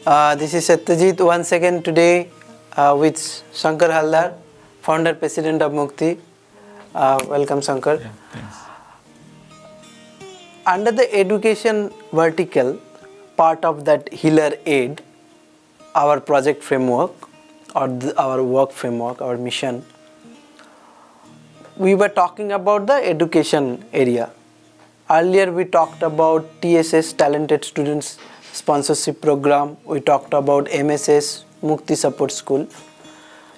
This is Satyajit once again today with Shankar Haldar, founder president of Mukti. Welcome Shankar. Yeah, thanks. Under the education vertical, part of that Healer Aid, our project framework or our work framework, our mission, we were talking about the education area. Earlier we talked about TSS, Talented Students Sponsorship Program. We talked about MSS, Mukti Support School.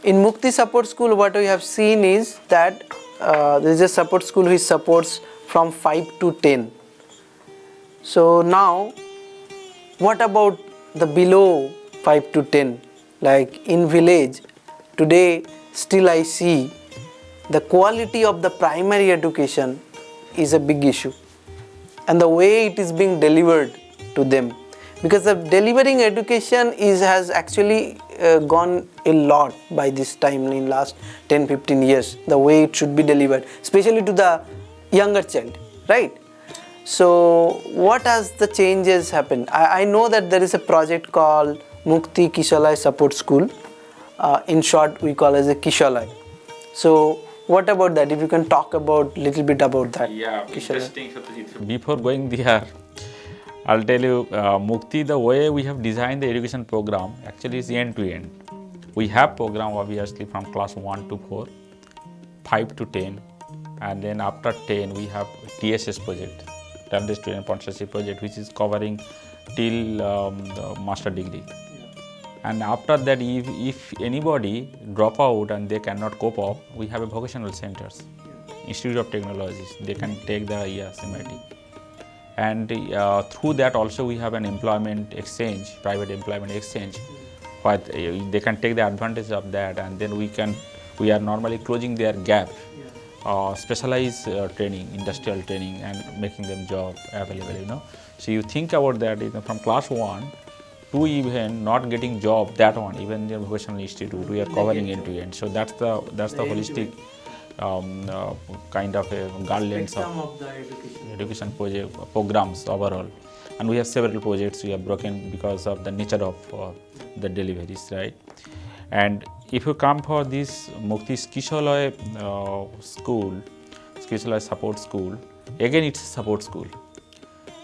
In Mukti Support School, what we have seen is that there is a support school which supports from 5 to 10. So now, what about the below 5 to 10? Like in village, today still I see the quality of the primary education is a big issue. And the way it is being delivered to them. Because the delivering education has actually gone a lot by this time in last 10-15 years, the way it should be delivered, especially to the younger child, right? So what has the changes happened? I know that there is a project called Mukti Kishalaya Support School. In short, we call it as a Kishalaya. So what about that? If you can talk about little bit about that. Yeah, interesting. Before going there, I'll tell you, Mukti, the way we have designed the education program actually is end to end. We have program obviously from class 1 to 4, 5 to 10, and then after 10 we have TSS project, Talented Student Sponsorship project, which is covering till the master degree. And after that, if anybody drop out and they cannot cope up, we have a vocational centers, Institute of Technologies. They can take the SMIT. And through that also we have an employment exchange, private employment exchange, where they can take the advantage of that, and then we are normally closing their gap, specialized training, industrial training, and making them job available, So you think about that, from class 1 to even not getting job, that one, even the vocational institute, we are covering end to end. So that's the holistic kind of a guidelines of the education programs overall. And we have several projects we have broken because of the nature of the deliveries, right? And if you come for this Mukti Kishalaya School, Kishalaya Support School, again it's a support school.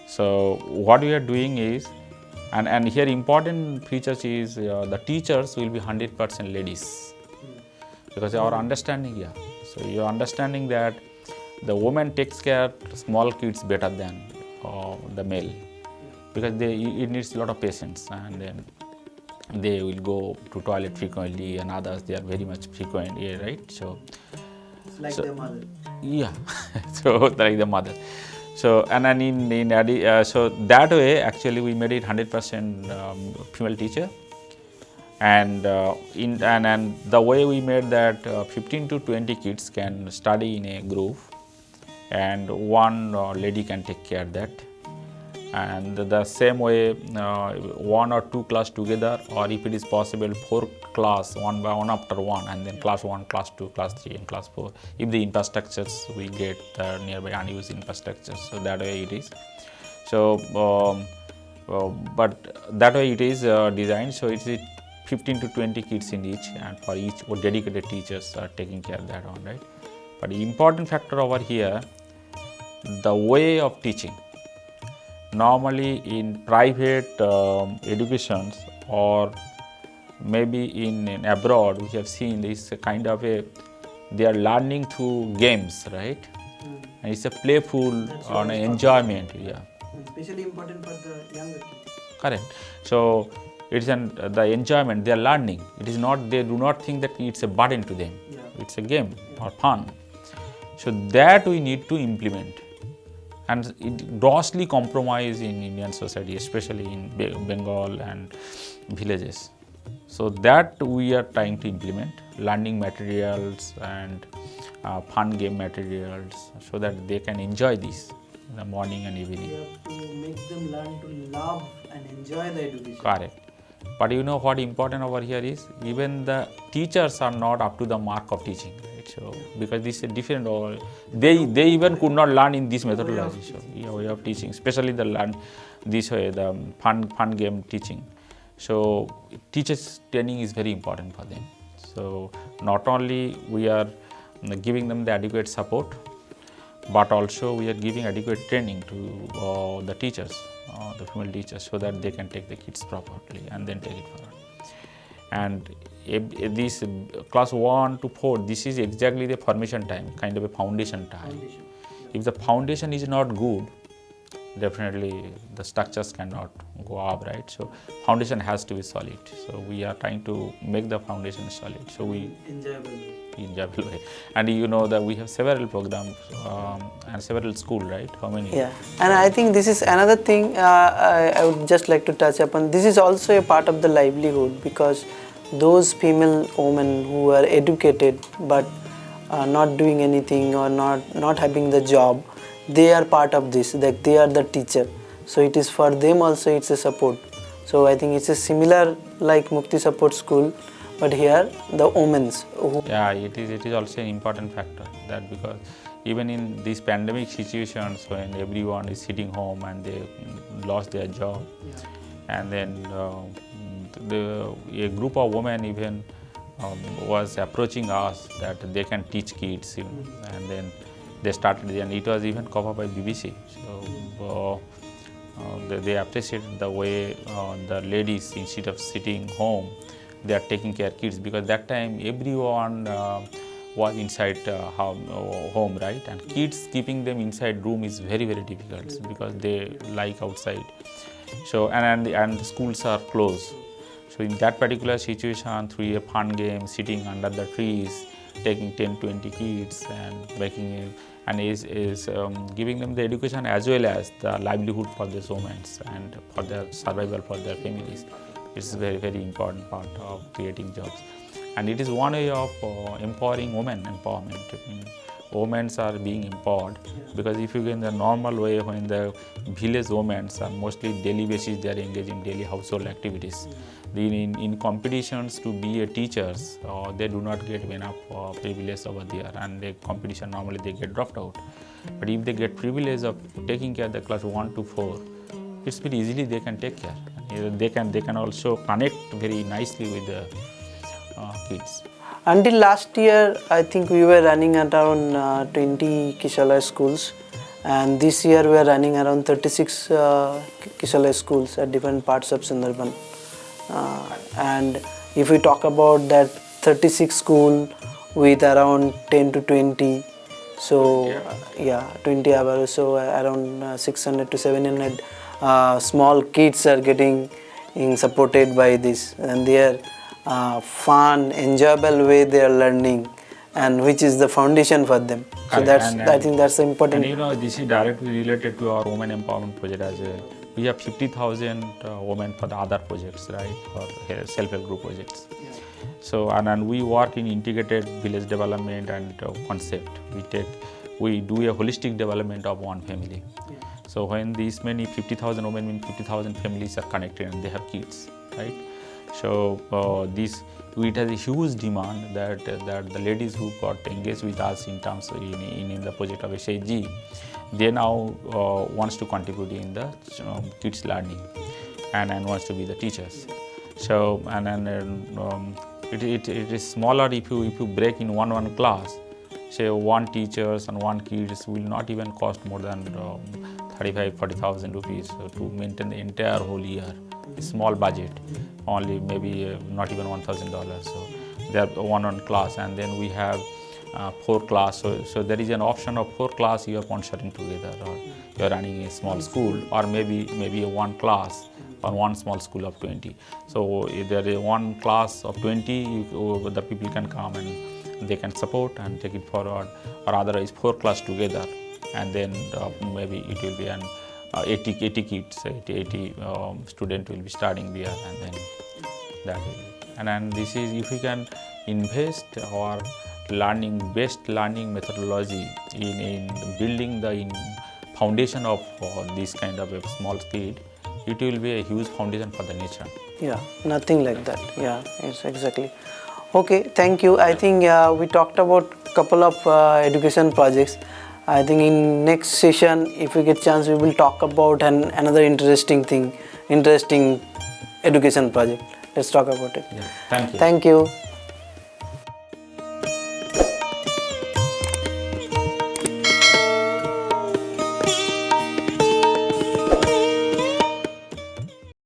So what we are doing is, and here important features is the teachers will be 100% ladies, because our understanding, so you're understanding that the woman takes care of small kids better than the male, because it needs a lot of patience, and then they will go to toilet frequently, and others they are very much frequent, right? So it's like the mother. Yeah, so like the mother. So and then so that way actually we made it 100% female teacher, and the way we made that 15 to 20 kids can study in a group, and one lady can take care of that, and the same way 1 or 2 class together, or if it is possible 4 class one by one after one, and then class 1, class 2, class 3 and class 4, if the infrastructures we get nearby unused infrastructures. So that way it is. So but that way it is designed, so it is 15 to 20 kids in each, and for each dedicated teachers are taking care of that one, right? But the important factor over here, the way of teaching. Normally in private educations, or maybe in abroad, we have seen this kind of they are learning through games, right? And it's a playful and enjoyment, Especially important for the younger kids. Correct. So it's the enjoyment, they are learning. It is not, they do not think that it's a burden to them. It's a game or fun. So that we need to implement. And it grossly compromised in Indian society, especially in Bengal and villages. So that we are trying to implement, learning materials and fun game materials, so that they can enjoy this in the morning and evening. You have to make them learn to love and enjoy the education. Correct. But you know what important over here is, even the teachers are not up to the mark of teaching, right? So because this is a different, or they even could not learn in this methodology. So way of teaching, especially the learn this way, the fun game teaching. So teachers training is very important for them. So not only we are giving them the adequate support, but also we are giving adequate training to the teachers, the female teachers, so that they can take the kids properly and then take it forward. And this class 1 to 4, this is exactly the formation time, kind of a foundation time. If the foundation is not good, definitely the structures cannot go up, right? So foundation has to be solid. So we are trying to make the foundation solid. So we enjoyable way. And you know that we have several programs and several schools, right? How many? Yeah, and I think this is another thing I would just like to touch upon. This is also a part of the livelihood, because those female women who are educated but not doing anything or not having the job, they are part of this, like they are the teacher. So it is for them also, it's a support. So I think it's a similar like Mukti Support School, but here the women's. Yeah, it is also an important factor, that because even in these pandemic situations when everyone is sitting home and they lost their job, and then a group of women even was approaching us that they can teach kids, and then they started, and it was even covered by BBC. So they appreciated the way the ladies, instead of sitting home, they are taking care of kids, because that time everyone was inside home, right? And kids, keeping them inside room is very, very difficult, because they like outside. So and the schools are closed. So in that particular situation, through a fun game, sitting under the trees, taking 10-20 kids and making it, and is giving them the education as well as the livelihood for these women and for their survival for their families. It's a very, very important part of creating jobs. And it is one way of empowering women empowerment. Women are being empowered, because if you go in the normal way, when the village women are mostly daily basis, they are engaged in daily household activities. In competitions to be a teachers, they do not get enough privilege over there, and the competition normally they get dropped out. But if they get privilege of taking care of the class 1 to 4, it's very easily they can take care. They can also connect very nicely with the kids. Until last year, I think we were running at around 20 Kishalaya schools, and this year we are running around 36 Kishalaya schools at different parts of Sundarban. And if we talk about that 36 school with around 10 to 20, so 20 hours, so around 600 to 700 small kids are getting supported by this, and they are fun, enjoyable way they are learning, and which is the foundation for them. So I think that's important. And you know, this is directly related to our women empowerment project as well. We have 50,000 women for the other projects, right, for self-help group projects. So and we work in integrated village development and concept. We do a holistic development of one family. So when these many 50,000 women mean 50,000 families are connected and they have kids, right? So it has a huge demand that the ladies who got engaged with us in terms of in the project of SHG, they now wants to contribute in the kids learning and wants to be the teachers. So it is smaller if you break in one class. Say one teachers and one kids will not even cost more than 35,000-40,000 rupees to maintain the entire whole year. A small budget, only maybe not even $1,000. So they are one class, and then we have 4 class. So there is an option of 4 class you are sponsoring together, or you are running a small school, or maybe a 1 class or 1 small school of 20. So if there is 1 class of 20, the people can come and they can support and take it forward, or otherwise 4 class together, and then maybe it will be an 80 kids, 80 students will be starting there, and then that will be. And then this is, if we can invest our best learning methodology in building the foundation of this kind of a small kid, it will be a huge foundation for the nation. Yeah, nothing like that. Yeah, yes, exactly. Okay, thank you. I think we talked about couple of education projects. I think in next session, if we get chance, we will talk about another interesting education project. Let's talk about it. Yeah. Thank you. Thank you.